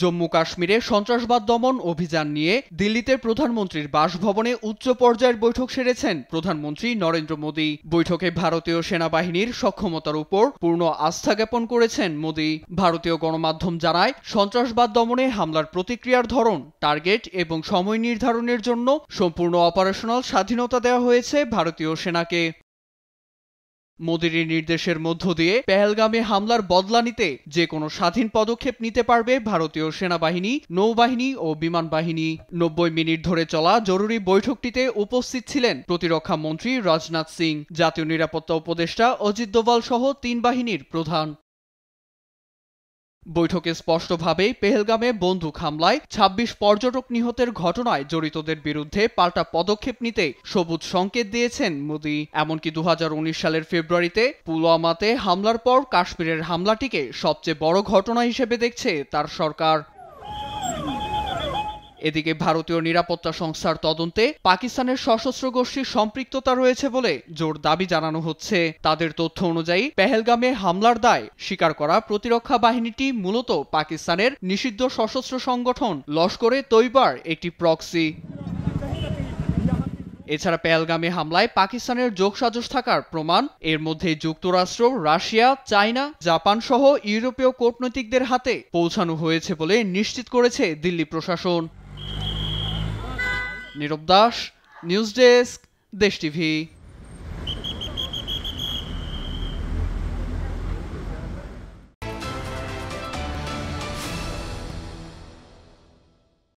জম্মু কাশ্মীরে সন্ত্রাসবাদ দমন অভিযান নিয়ে দিল্লিতে প্রধানমন্ত্রীর বাসভবনে উচ্চ পর্যায়ের বৈঠক সেরেছেন প্রধানমন্ত্রী নরেন্দ্র মোদী। বৈঠকে ভারতীয় সেনাবাহিনীর সক্ষমতার উপর পূর্ণ আস্থা জ্ঞাপন করেছেন মোদী। ভারতীয় গণমাধ্যম জানায়, সন্ত্রাসবাদ দমনে হামলার প্রতিক্রিয়ার ধরন, টার্গেট এবং সময় নির্ধারণের জন্য সম্পূর্ণ অপারেশনাল স্বাধীনতা দেওয়া হয়েছে ভারতীয় সেনাকে। মোদির নির্দেশের মধ্য দিয়ে পেহেলগামে হামলার বদলা নিতে যে কোনো স্বাধীন পদক্ষেপ নিতে পারবে ভারতীয় সেনাবাহিনী, নৌবাহিনী ও বিমান বাহিনী। 90 মিনিট ধরে চলা জরুরি বৈঠকটিতে উপস্থিত ছিলেন প্রতিরক্ষা মন্ত্রী রাজনাথ সিং, জাতীয় নিরাপত্তা উপদেষ্টা অজিত দোভাল সহ 3 বাহিনীর প্রধান। বৈঠকে স্পষ্টভাবেই পেহেলগামে বন্দুক হামলায় 26 পর্যটক নিহতের ঘটনায় জড়িতদের বিরুদ্ধে পাল্টা পদক্ষেপ নিতে সবুজ সংকেত দিয়েছেন মোদী। এমনকি 2019 সালের ফেব্রুয়ারিতে পুলওয়ামাতে হামলার পর কাশ্মীরের হামলাটিকে সবচেয়ে বড় ঘটনা হিসেবে দেখছে তার সরকার। এদিকে ভারতীয় নিরাপত্তা সংস্থার তদন্তে পাকিস্তানের সশস্ত্র গোষ্ঠীর সম্পৃক্ততা রয়েছে বলে জোর দাবি জানানো হচ্ছে। তাদের তথ্য অনুযায়ী পেহেলগামে হামলার দায় স্বীকার করা প্রতিরক্ষা বাহিনীটি মূলত পাকিস্তানের নিষিদ্ধ সশস্ত্র সংগঠন লস্করে তৈবার একটি প্রক্সি। এছাড়া পেহেলগামে হামলায় পাকিস্তানের যোগসাজশ থাকার প্রমাণ এর মধ্যে যুক্তরাষ্ট্র, রাশিয়া, চায়না, জাপান সহ ইউরোপীয় কূটনীতিকদের হাতে পৌঁছানো হয়েছে বলে নিশ্চিত করেছে দিল্লি প্রশাসন। নীরব দাস, নিউজ ডেস্ক, দেশ টিভি।